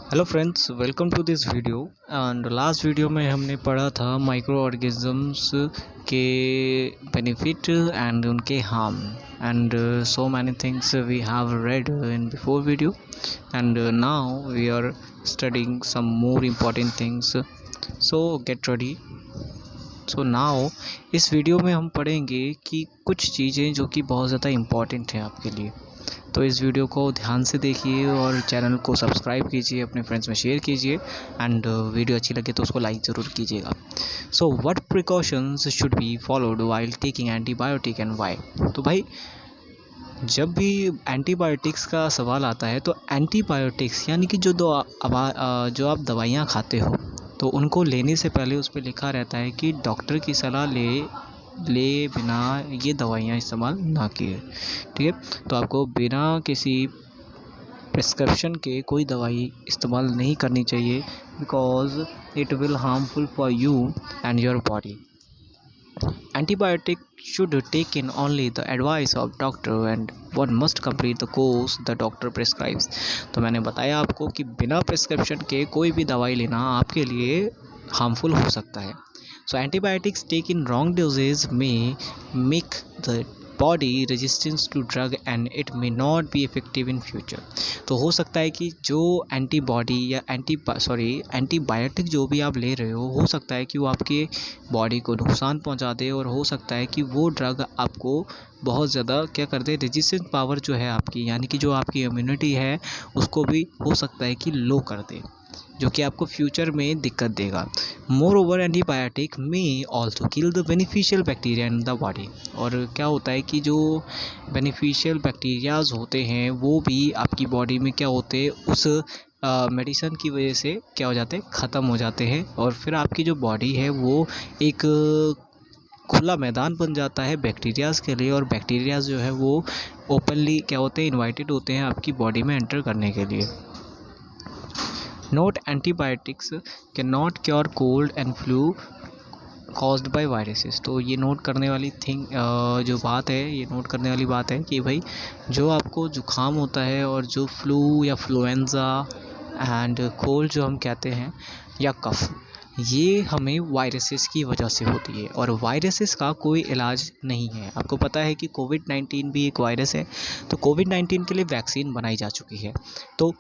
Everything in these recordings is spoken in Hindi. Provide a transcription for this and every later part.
Hello friends, welcome to this video. And last video में हमने पढ़ा था माइक्रो ऑर्गेनिजम्स के बेनिफिट एंड उनके harm and so many things we have read in before video and now we are studying some more important things. So get ready. So now इस वीडियो में हम पढ़ेंगे कि कुछ चीज़ें जो कि बहुत ज़्यादा इम्पॉर्टेंट हैं आपके लिए। तो इस वीडियो को ध्यान से देखिए और चैनल को सब्सक्राइब कीजिए, अपने फ्रेंड्स में शेयर कीजिए एंड वीडियो अच्छी लगे तो उसको लाइक ज़रूर कीजिएगा। So what precautions should be followed while taking antibiotic and why. तो भाई, जब भी एंटीबायोटिक्स का सवाल आता है तो एंटीबायोटिक्स यानी कि जो आप दवाइयाँ खाते हो तो उनको लेने से पहले उस पर लिखा रहता है कि डॉक्टर की सलाह ले बिना ये दवाइयाँ इस्तेमाल ना किए। ठीक है, तो आपको बिना किसी प्रिस्क्रिप्शन के कोई दवाई इस्तेमाल नहीं करनी चाहिए because it will harmful for you and your body. Antibiotic should taken only the advice of doctor and one must complete the course the doctor prescribes। तो मैंने बताया आपको कि बिना प्रिस्क्रिप्शन के कोई भी दवाई लेना आपके लिए हार्मफुल हो सकता है। So antibiotics taken wrong doses may make the body resistance to drug and it may not be effective in future. तो हो सकता है कि जो एंटीबॉडी या एंटीबायोटिक जो भी आप ले रहे हो सकता है कि वो आपके बॉडी को नुकसान पहुंचा दे और हो सकता है कि वो ड्रग आपको बहुत ज़्यादा क्या कर दे, रेजिस्टेंस पावर जो है आपकी यानी कि जो आपकी इम्यूनिटी है उसको भी हो सकता है कि लो कर दे, जो कि आपको फ्यूचर में दिक्कत देगा। मोर ओवर एंटीबायोटिक में also kill the beneficial bacteria in the body. और क्या होता है कि जो बेनिफिशियल बैक्टीरियाज होते हैं वो भी आपकी बॉडी में क्या होते हैं, उस मेडिसिन की वजह से क्या हो जाते हैं, ख़त्म हो जाते हैं और फिर आपकी जो बॉडी है वो एक खुला मैदान बन जाता है बैक्टीरियाज़ के लिए। और बैक्टीरियाज़ जो है वो ओपनली क्या होते हैं, इन्वाइटेड होते हैं आपकी बॉडी में एंटर करने के लिए। Note antibiotics can not cure cold and flu caused by viruses. तो ये नोट करने वाली जो बात है, ये नोट करने वाली बात है कि भाई जो आपको जुकाम होता है और जो फ्लू या फ्लुएंज़ा एंड कोल्ड जो हम कहते हैं या कफ, ये हमें वायरसेस की वजह से होती है और वायरसेस का कोई इलाज नहीं है। आपको पता है कि कोविड-19 भी एक वायरस है। तो कोविड-19 के लिए वैक्सीन बनाई जा चुकी है। तो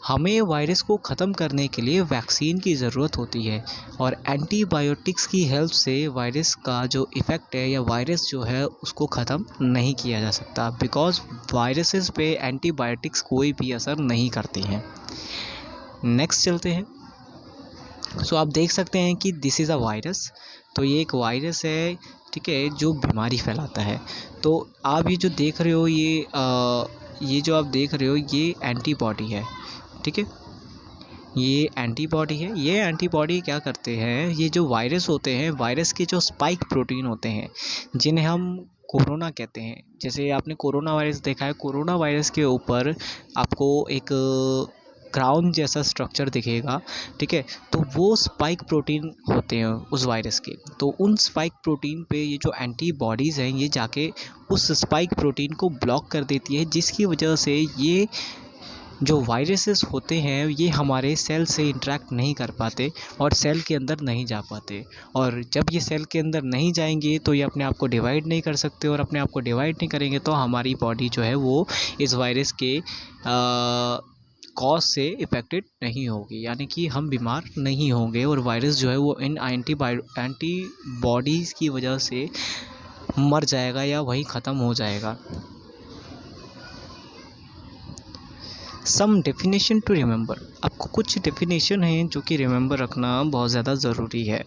हमें वायरस को ख़त्म करने के लिए वैक्सीन की ज़रूरत होती है और एंटीबायोटिक्स की हेल्प से वायरस का जो इफ़ेक्ट है या वायरस जो है उसको ख़त्म नहीं किया जा सकता बिकॉज़ वायरसेस पे एंटीबायोटिक्स कोई भी असर नहीं करती हैं। नेक्स्ट चलते हैं। सो आप देख सकते हैं कि दिस इज़ अ वायरस। तो ये एक वायरस है, ठीक है, जो बीमारी फैलाता है। तो आप ये जो देख रहे हो ये जो आप देख रहे हो ये एंटीबॉडी है, ठीक है, ये एंटीबॉडी है। ये एंटीबॉडी क्या करते हैं, ये जो वायरस होते हैं, वायरस के जो स्पाइक प्रोटीन होते हैं जिन्हें हम कोरोना कहते हैं। जैसे आपने कोरोना वायरस देखा है, कोरोना वायरस के ऊपर आपको एक क्राउन जैसा स्ट्रक्चर दिखेगा, ठीक है, तो वो स्पाइक प्रोटीन होते हैं उस वायरस के। तो उन स्पाइक प्रोटीन पे ये जो एंटीबॉडीज़ हैं ये जाके उस स्पाइक प्रोटीन को ब्लॉक कर देती है, जिसकी वजह से ये जो वायरसेस होते हैं ये हमारे सेल से इंटरेक्ट नहीं कर पाते और सेल के अंदर नहीं जा पाते। और जब ये सेल के अंदर नहीं जाएंगे तो ये अपने आप को डिवाइड नहीं कर सकते और अपने आप को डिवाइड नहीं करेंगे तो हमारी बॉडी जो है वो इस वायरस के कॉज से इफ़ेक्टेड नहीं होगी, यानी कि हम बीमार नहीं होंगे और वायरस जो है वो इन एंटीबॉडीज़ की वजह से मर जाएगा या वहीं ख़त्म हो जाएगा। सम डेफिनेशन टू रिमेंबर। आपको कुछ डेफिनेशन हैं जो कि रिमेंबर रखना बहुत ज़्यादा ज़रूरी है।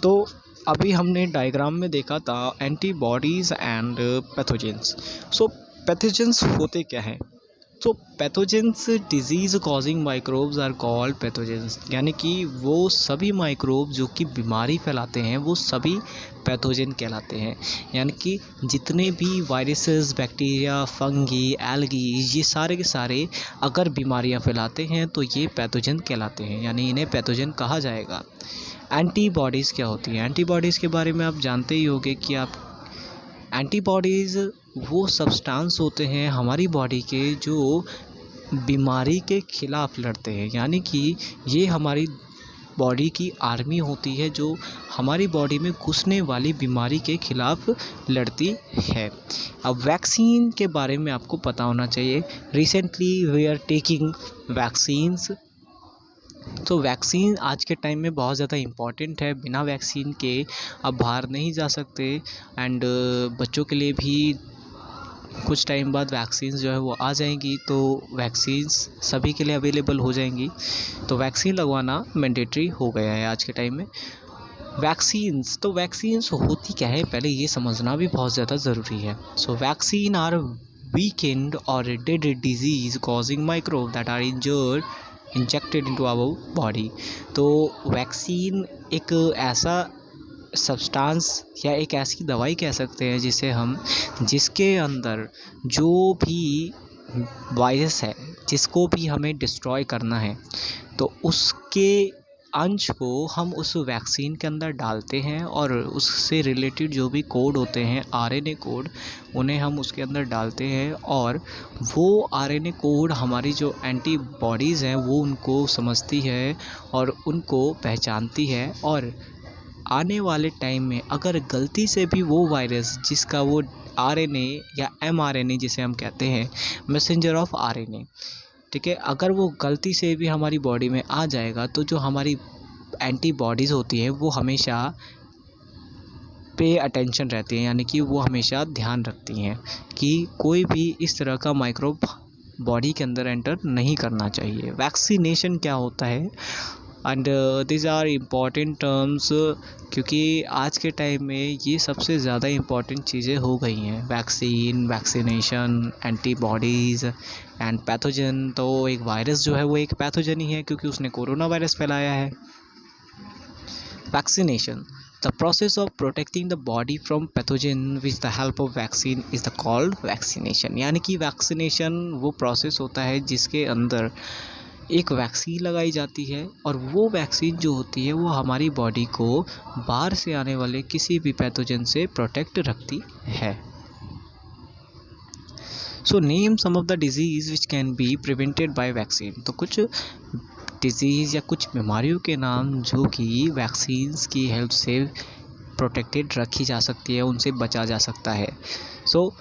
तो अभी हमने डायग्राम में देखा था antibodies and pathogens. So pathogens होते क्या हैं? तो pathogens disease causing microbes are called pathogens, यानी कि वो सभी माइक्रोब जो कि बीमारी फैलाते हैं वो सभी पैथोजन कहलाते हैं। यानी कि जितने भी वायरसेस, बैक्टीरिया, फंगी, एल्गी, ये सारे के सारे अगर बीमारियां फैलाते हैं तो ये पैथोजन कहलाते हैं, यानी इन्हें पैथोजन कहा जाएगा। एंटीबॉडीज़ क्या होती हैं? एंटीबॉडीज़ के बारे में आप जानते ही होंगे कि आप एंटीबॉडीज़ वो सब्सटेंस होते हैं हमारी बॉडी के जो बीमारी के खिलाफ लड़ते हैं, यानी कि ये हमारी बॉडी की आर्मी होती है जो हमारी बॉडी में घुसने वाली बीमारी के खिलाफ लड़ती है। अब वैक्सीन के बारे में आपको पता होना चाहिए। Recently we are taking vaccines. तो वैक्सीन आज के टाइम में बहुत ज़्यादा इम्पॉर्टेंट है। बिना वैक्सीन के आप बाहर नहीं जा सकते। एंड बच्चों के लिए भी कुछ टाइम बाद वैक्सीन्स जो है वो आ जाएंगी, तो वैक्सीन्स सभी के लिए अवेलेबल हो जाएंगी। तो वैक्सीन लगवाना मैंडेटरी हो गया है आज के टाइम में। वैक्सीन्स, तो वैक्सीन्स होती क्या है पहले ये समझना भी बहुत ज़्यादा ज़रूरी है। So vaccine are weakened or dead disease causing microbe that are injected into our body. तो वैक्सीन एक ऐसा सब्सटेंस या एक ऐसी दवाई कह सकते हैं जिसके अंदर जो भी वायरस है जिसको भी हमें डिस्ट्रॉय करना है, तो उसके अंश को हम उस वैक्सीन के अंदर डालते हैं और उससे रिलेटेड जो भी कोड होते हैं आरएनए कोड, उन्हें हम उसके अंदर डालते हैं और वो आरएनए कोड हमारी जो एंटीबॉडीज़ हैं वो उनको समझती है और उनको पहचानती है। और आने वाले टाइम में अगर गलती से भी वो वायरस जिसका वो आरएनए या एमआरएनए जिसे हम कहते हैं, मैसेंजर ऑफ आरएनए, ठीक है, अगर वो गलती से भी हमारी बॉडी में आ जाएगा तो जो हमारी एंटीबॉडीज़ होती है वो हमेशा पे अटेंशन रहती हैं, यानी कि वो हमेशा ध्यान रखती हैं कि कोई भी इस तरह का माइक्रोब बॉडी के अंदर एंटर नहीं करना चाहिए। वैक्सीनेशन क्या होता है and this are important terms, क्योंकि आज के टाइम में ये सबसे ज़्यादा इम्पॉर्टेंट चीज़ें हो गई हैं। Vaccine, vaccination, antibodies and pathogen. तो एक वायरस जो है वो एक पैथोजन ही है क्योंकि उसने कोरोना वायरस फैलाया है। Vaccination, the process of protecting the body from pathogen with the help of vaccine is the called vaccination। यानी कि वैक्सीनेशन वो प्रोसेस होता है जिसके अंदर एक वैक्सीन लगाई जाती है और वो वैक्सीन जो होती है वो हमारी बॉडी को बाहर से आने वाले किसी भी पैथोजन से प्रोटेक्ट रखती है। So name some of the disease which can be prevented by vaccine. तो कुछ डिजीज़ या कुछ बीमारियों के नाम जो कि वैक्सीन्स की हेल्प से प्रोटेक्टेड रखी जा सकती है, उनसे बचा जा सकता है। So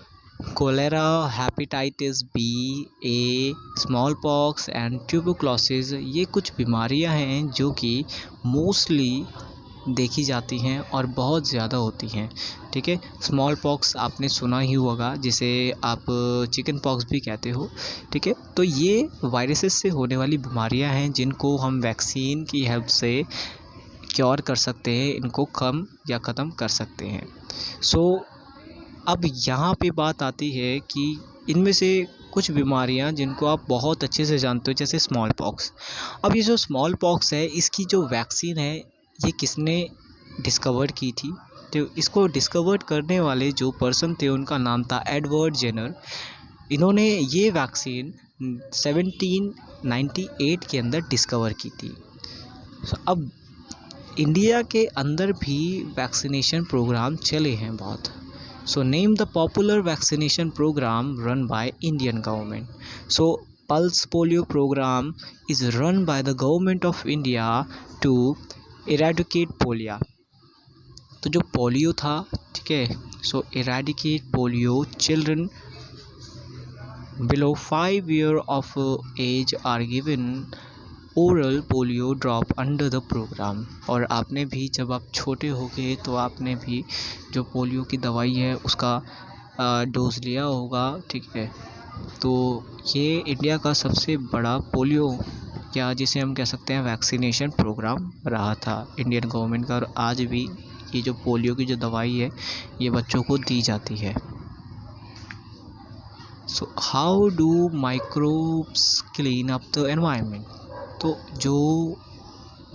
cholera, hepatitis B, A, smallpox and tuberculosis, ये कुछ बीमारियां हैं जो कि मोस्टली देखी जाती हैं और बहुत ज़्यादा होती हैं, ठीक है। स्मॉल पॉक्स आपने सुना ही होगा, जिसे आप चिकन पॉक्स भी कहते हो, ठीक है। तो ये वायरसेस से होने वाली बीमारियां हैं जिनको हम वैक्सीन की हेल्प से क्योर कर सकते हैं, इनको कम या ख़त्म कर सकते हैं। सो अब यहाँ पे बात आती है कि इनमें से कुछ बीमारियाँ जिनको आप बहुत अच्छे से जानते हो, जैसे स्मॉल पॉक्स। अब ये जो स्मॉल पॉक्स है इसकी जो वैक्सीन है ये किसने डिस्कवर की थी? तो इसको डिस्कवर करने वाले जो पर्सन थे उनका नाम था एडवर्ड जेनर। इन्होंने ये वैक्सीन 1798 के अंदर डिस्कवर की थी। अब इंडिया के अंदर भी वैक्सीनेशन प्रोग्राम चले हैं बहुत। So name the popular vaccination program run by Indian government. So Pulse Polio program is run by the government of India to eradicate polio. तो जो पोलियो था, ठीक है, so eradicate polio, children below 5 years of age are given oral polio drop under the program. और आपने भी जब आप छोटे हो गए तो आपने भी जो पोलियो की दवाई है उसका डोज लिया होगा, ठीक है। तो ये इंडिया का सबसे बड़ा पोलियो या जिसे हम कह सकते हैं वैक्सीनेशन प्रोग्राम रहा था इंडियन गवर्नमेंट का। और आज भी ये जो पोलियो की जो दवाई है ये बच्चों को दी जाती है। So how do microbes clean up the environment. तो जो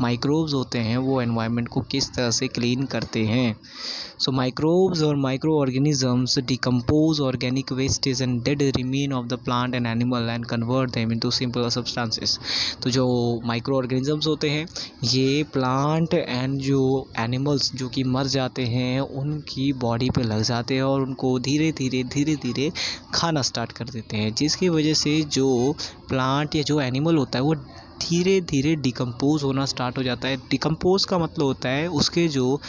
माइक्रोब्स होते हैं वो एनवायरनमेंट को किस तरह से क्लीन करते हैं। सो माइक्रोब्स और micro organisms decompose organic wastage and dead remain of the plant and animal and convert them into simple substances. तो जो माइक्रो ऑर्गेनिजम्स होते हैं ये प्लांट एंड जो एनिमल्स जो कि मर जाते हैं उनकी बॉडी पे लग जाते हैं और उनको धीरे धीरे खाना स्टार्ट कर देते हैं, जिसकी वजह से जो प्लांट या जो एनिमल होता है वो धीरे धीरे डिकम्पोज होना स्टार्ट हो जाता है। डिकम्पोज का मतलब होता है उसके जो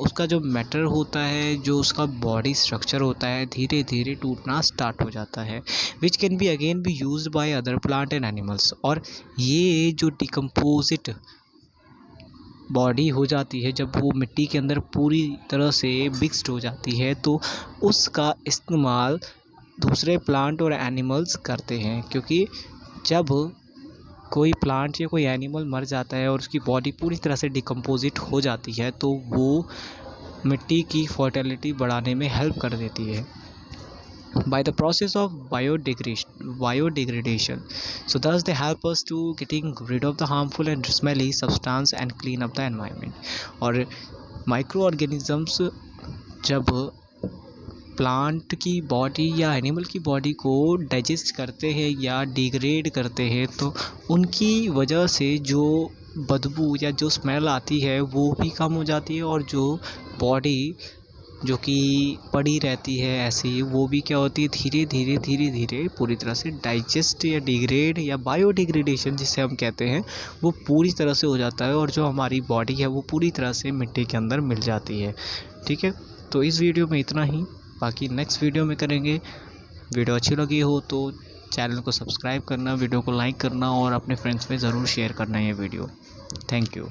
उसका जो मैटर होता है, जो उसका बॉडी स्ट्रक्चर होता है धीरे धीरे टूटना स्टार्ट हो जाता है, विच can be again be used by other plant and animals. और ये जो डिकम्पोजिट बॉडी हो जाती है जब वो मिट्टी के अंदर पूरी तरह से मिक्स्ड हो जाती है तो उसका इस्तेमाल दूसरे प्लांट और एनिमल्स करते हैं, क्योंकि जब कोई प्लांट या कोई एनिमल मर जाता है और उसकी बॉडी पूरी तरह से डिकम्पोजिट हो जाती है तो वो मिट्टी की फर्टिलिटी बढ़ाने में हेल्प कर देती है by the process of biodegradation. So thus they help us to getting rid of the harmful and smelly substance and clean up the environment. और microorganisms जब प्लांट की बॉडी या एनिमल की बॉडी को डाइजेस्ट करते हैं या डिग्रेड करते हैं तो उनकी वजह से जो बदबू या जो स्मेल आती है वो भी कम हो जाती है, और जो बॉडी जो कि पड़ी रहती है ऐसी वो भी क्या होती है धीरे धीरे पूरी तरह से डाइजेस्ट या डिग्रेड या बायोडिग्रेडेशन जिसे हम कहते हैं वो पूरी तरह से हो जाता है, और जो हमारी बॉडी है वो पूरी तरह से मिट्टी के अंदर मिल जाती है। ठीक है, तो इस वीडियो में इतना ही, बाकी नेक्स्ट वीडियो में करेंगे। वीडियो अच्छी लगी हो तो चैनल को सब्सक्राइब करना, वीडियो को लाइक करना और अपने फ्रेंड्स में ज़रूर शेयर करना ये वीडियो। Thank you.